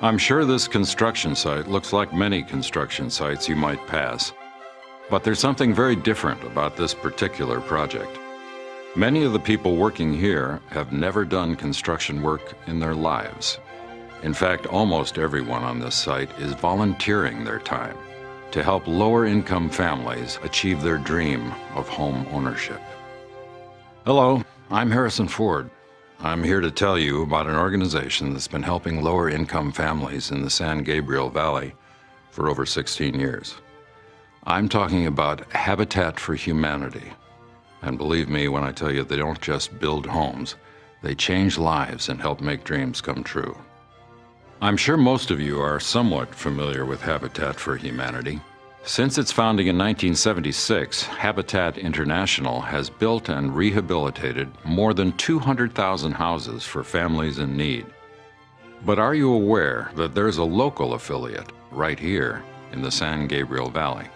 I'm sure this construction site looks like many construction sites you might pass, but there's something very different about this particular project. Many of the people working here have never done construction work in their lives. In fact, almost everyone on this site is volunteering their time to help lower-income families achieve their dream of home ownership. Hello, I'm Harrison Ford. I'm here to tell you about an organization that's been helping lower-income families in the San Gabriel Valley for over 16 years. I'm talking about Habitat for Humanity. And believe me when I tell you, they don't just build homes, they change lives and help make dreams come true. I'm sure most of you are somewhat familiar with Habitat for Humanity. Since its founding in 1976, Habitat International has built and rehabilitated more than 200,000 houses for families in need. But are you aware that there's a local affiliate right here in the San Gabriel Valley?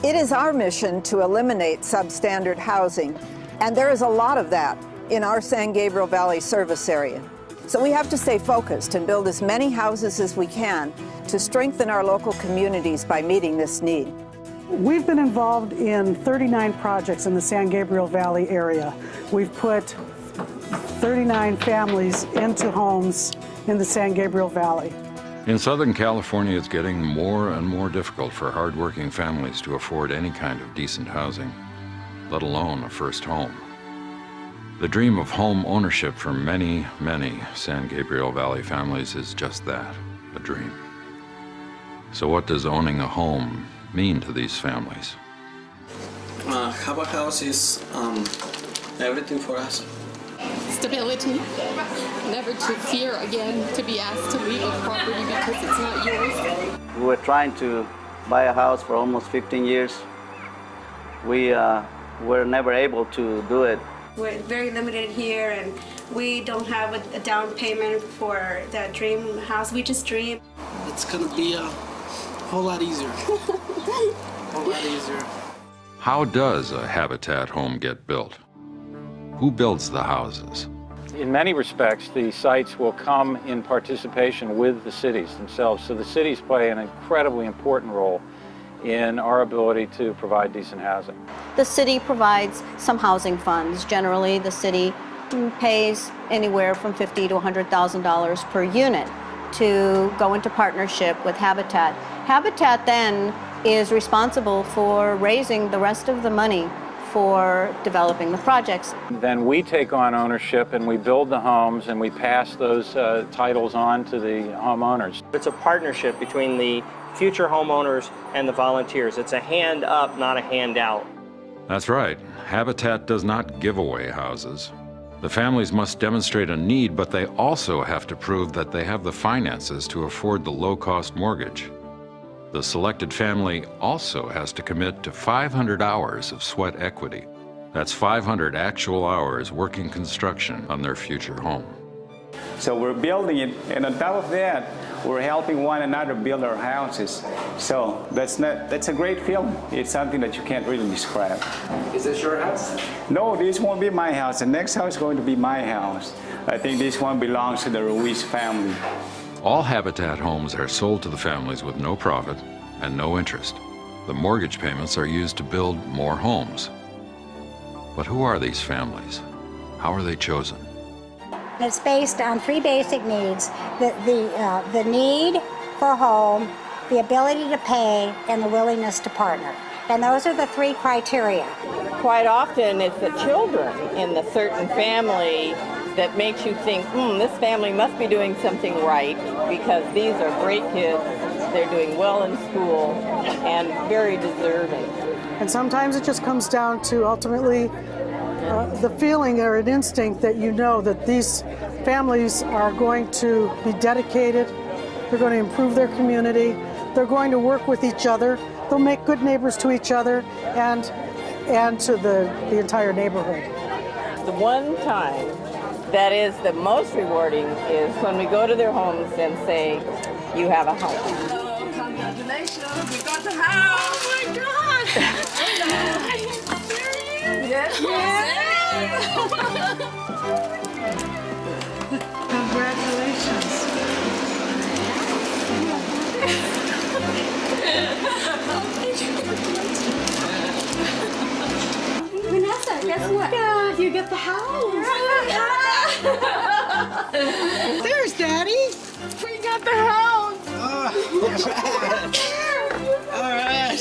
It is our mission to eliminate substandard housing, and there is a lot of that in our San Gabriel Valley service area. So we have to stay focused and build as many houses as we can to strengthen our local communities by meeting this need. We've been involved in 39 projects in the San Gabriel Valley area. We've put 39 families into homes in the San Gabriel Valley. In Southern California, it's getting more and more difficult for hardworking families to afford any kind of decent housing, let alone a first home. The dream of home ownership for many, many San Gabriel Valley families is just that, a dream. So what does owning a home mean to these families? Have a house is everything for us. Stability, never to fear again to be asked to leave a property because it's not yours. We were trying to buy a house for almost 15 years. We were never able to do it. We're very limited here, and we don't have a down payment for that dream house. We just dream. It's gonna be a whole lot easier. Whole lot easier. How does a Habitat home get built? Who builds the houses? In many respects, the sites will come in participation with the cities themselves. So the cities play an incredibly important role in our ability to provide decent housing. The city provides some housing funds. Generally, the city pays anywhere from $50,000 to $100,000 per unit to go into partnership with Habitat. Habitat then is responsible for raising the rest of the money for developing the projects. Then we take on ownership and we build the homes and we pass those titles on to the homeowners. It's a partnership between the future homeowners and the volunteers. It's a hand up, not a handout. That's right. Habitat does not give away houses. The families must demonstrate a need, but they also have to prove that they have the finances to afford the low-cost mortgage. The selected family also has to commit to 500 hours of sweat equity. That's 500 actual hours working construction on their future home. So we're building it, and on top of that, we're helping one another build our houses. So that's a great feeling. It's something that you can't really describe. Is this your house? No, this won't be my house. The next house is going to be my house. I think this one belongs to the Ruiz family. All Habitat homes are sold to the families with no profit and no interest. The mortgage payments are used to build more homes. But who are these families? How are they chosen? It's based on three basic needs: the need for a home, the ability to pay, and the willingness to partner. And those are the three criteria. Quite often it's the children in the certain family that makes you think, this family must be doing something right, because these are great kids, they're doing well in school, and very deserving. And sometimes it just comes down to ultimately the feeling or an instinct that you know that these families are going to be dedicated, they're going to improve their community, they're going to work with each other, they'll make good neighbors to each other and to the entire neighborhood. The one time that is the most rewarding is when we go to their homes and say, you have a home. Oh, congratulations, we got the house! Oh my God! Yes. Congratulations. Vanessa, guess what? Yeah, you get the house. There's Daddy. We got the house. All right.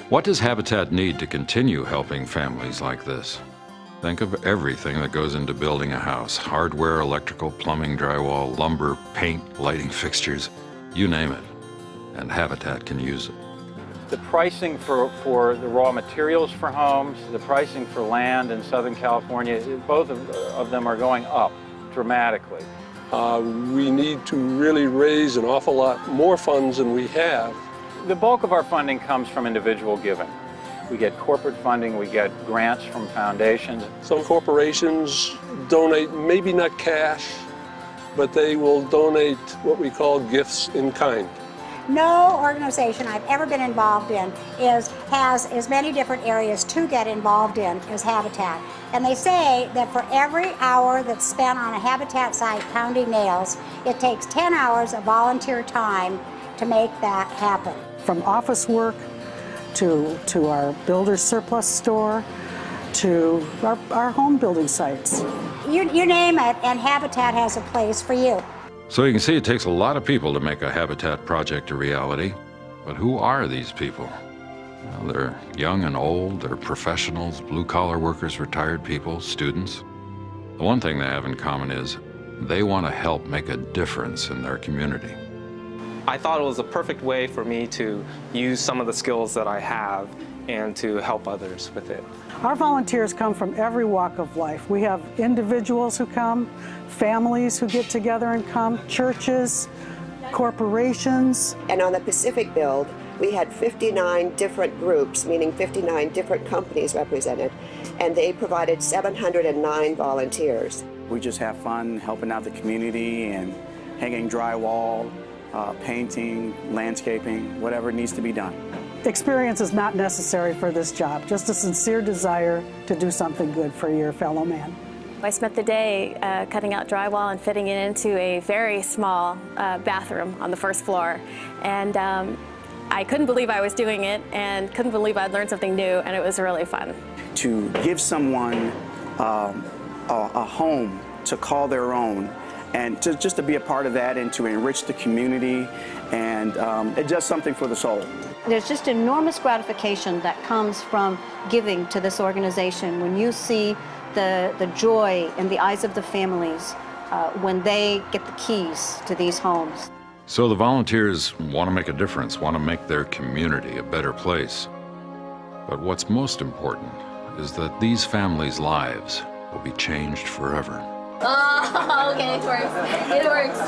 What does Habitat need to continue helping families like this? Think of everything that goes into building a house: hardware, electrical, plumbing, drywall, lumber, paint, lighting fixtures, you name it. And Habitat can use it. The pricing for the raw materials for homes, the pricing for land in Southern California, both of them are going up dramatically. We need to really raise an awful lot more funds than we have. The bulk of our funding comes from individual giving. We get corporate funding, we get grants from foundations. Some corporations donate, maybe not cash, but they will donate what we call gifts in kind. No organization I've ever been involved in has as many different areas to get involved in as Habitat. And they say that for every hour that's spent on a Habitat site pounding nails, it takes 10 hours of volunteer time to make that happen. From office work to our builder's surplus store to our home building sites. You name it, and Habitat has a place for you. So you can see it takes a lot of people to make a Habitat project a reality. But who are these people? Well, they're young and old, they're professionals, blue-collar workers, retired people, students. The one thing they have in common is they want to help make a difference in their community. I thought it was a perfect way for me to use some of the skills that I have and to help others with it. Our volunteers come from every walk of life. We have individuals who come, families who get together and come, churches, corporations. And on the Pacific Build, we had 59 different groups, meaning 59 different companies represented, and they provided 709 volunteers. We just have fun helping out the community and hanging drywall, painting, landscaping, whatever needs to be done. Experience is not necessary for this job, just a sincere desire to do something good for your fellow man. I spent the day cutting out drywall and fitting it into a very small bathroom on the first floor. And I couldn't believe I was doing it and couldn't believe I'd learned something new, and it was really fun. To give someone a home to call their own, and just to be a part of that and to enrich the community, and it does something for the soul. There's just enormous gratification that comes from giving to this organization when you see the joy in the eyes of the families when they get the keys to these homes. So the volunteers want to make a difference, want to make their community a better place. But what's most important is that these families' lives will be changed forever. Oh, okay, it works. It works.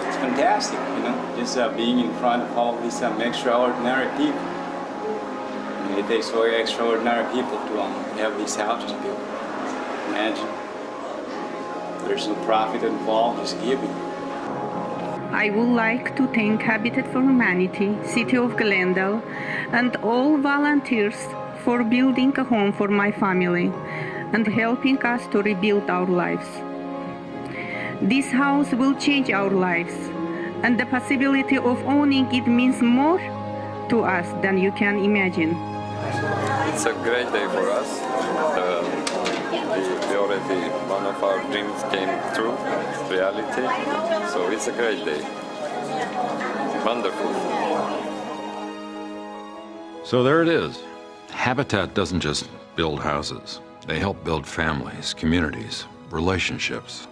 It's fantastic, you know, just being in front of all these extraordinary people. I mean, it takes very extraordinary people to have these houses built. Imagine. There's no profit involved, just giving. I would like to thank Habitat for Humanity, City of Glendale, and all volunteers for building a home for my family and helping us to rebuild our lives. This house will change our lives, and the possibility of owning it means more to us than you can imagine. It's a great day for us. We already, one of our dreams came true, reality, so it's a great day. Wonderful. So there it is. Habitat doesn't just build houses. They help build families, communities, relationships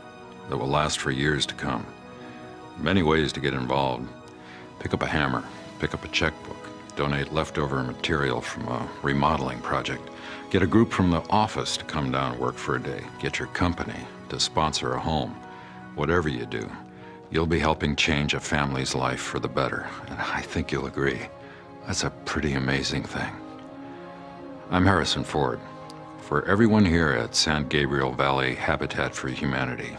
that will last for years to come. Many ways to get involved. Pick up a hammer, pick up a checkbook, donate leftover material from a remodeling project, get a group from the office to come down and work for a day, get your company to sponsor a home. Whatever you do, you'll be helping change a family's life for the better. And I think you'll agree, that's a pretty amazing thing. I'm Harrison Ford. For everyone here at San Gabriel Valley Habitat for Humanity,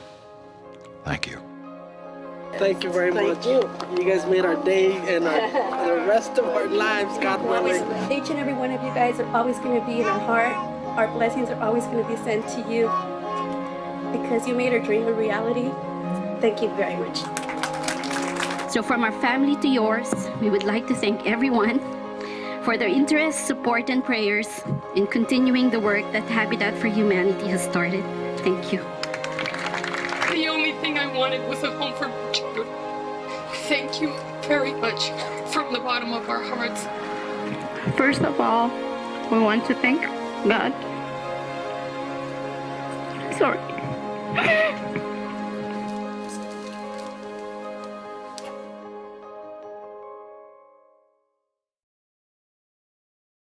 thank you. Thank you very much. You guys made our day and the rest of our lives, God willing. Each and every one of you guys are always going to be in our heart. Our blessings are always going to be sent to you. because you made our dream a reality. Thank you very much. So from our family to yours, we would like to thank everyone for their interest, support, and prayers in continuing the work that Habitat for Humanity has started. Thank you. The only thing I wanted was a home for my children. Thank you very much from the bottom of our hearts. First of all, we want to thank God. Sorry.